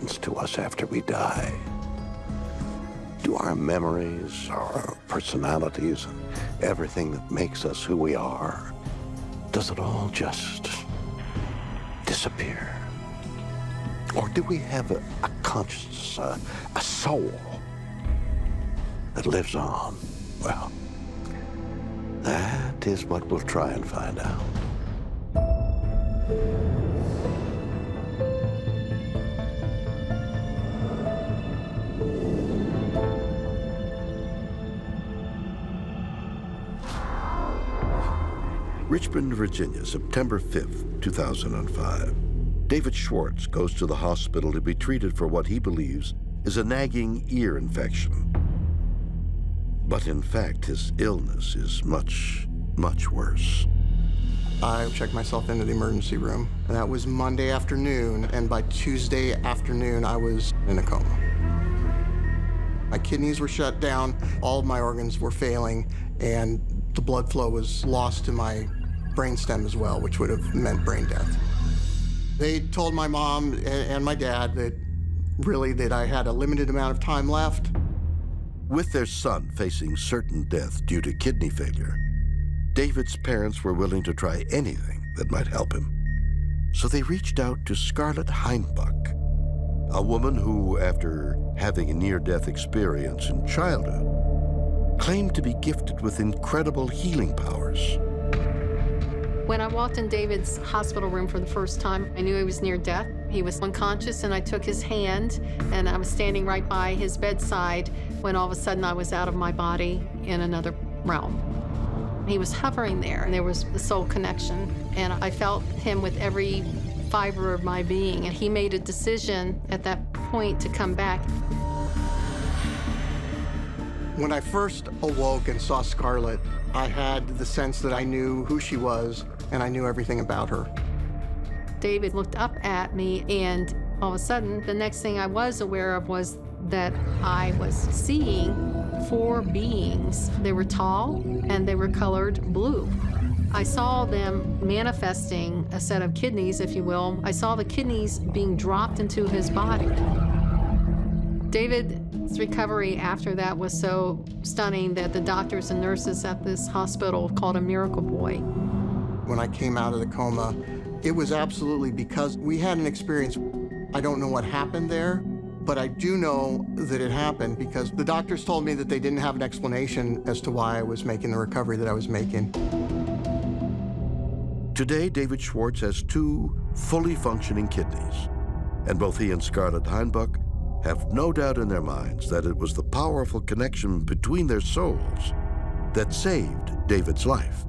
happens to us after we die? Do our memories, our personalities, and everything that makes us who we are, does it all just disappear? Or do we have a conscience, a soul that lives on? Well, that is what we'll try and find out. Richmond, Virginia, September 5th, 2005. David Schwartz goes to the hospital to be treated for what he believes is a nagging ear infection. But in fact, his illness is much, much worse. I checked myself into the emergency room. That was Monday afternoon, and by Tuesday afternoon, I was in a coma. My kidneys were shut down, all of my organs were failing, and the blood flow was lost to my brainstem as well, which would have meant brain death. They told my mom and my dad that I had a limited amount of time left. With their son facing certain death due to kidney failure, David's parents were willing to try anything that might help him. So they reached out to Scarlett Heinbach, a woman who, after having a near-death experience in childhood, claimed to be gifted with incredible healing powers. When I walked in David's hospital room for the first time, I knew he was near death. He was unconscious, and I took his hand, and I was standing right by his bedside when all of a sudden I was out of my body in another realm. He was hovering there, and there was a soul connection, and I felt him with every fiber of my being, and he made a decision at that point to come back. When I first awoke and saw Scarlett, I had the sense that I knew who she was, and I knew everything about her. David looked up at me, and all of a sudden, the next thing I was aware of was that I was seeing 4 beings. They were tall, and they were colored blue. I saw them manifesting a set of kidneys, if you will. I saw the kidneys being dropped into his body. David's recovery after that was so stunning that the doctors and nurses at this hospital called him Miracle Boy. When I came out of the coma, it was absolutely because we had an experience. I don't know what happened there, but I do know that it happened because the doctors told me that they didn't have an explanation as to why I was making the recovery that I was making. Today, David Schwartz has 2 fully functioning kidneys, and both he and Scarlett Heinbach have no doubt in their minds that it was the powerful connection between their souls that saved David's life.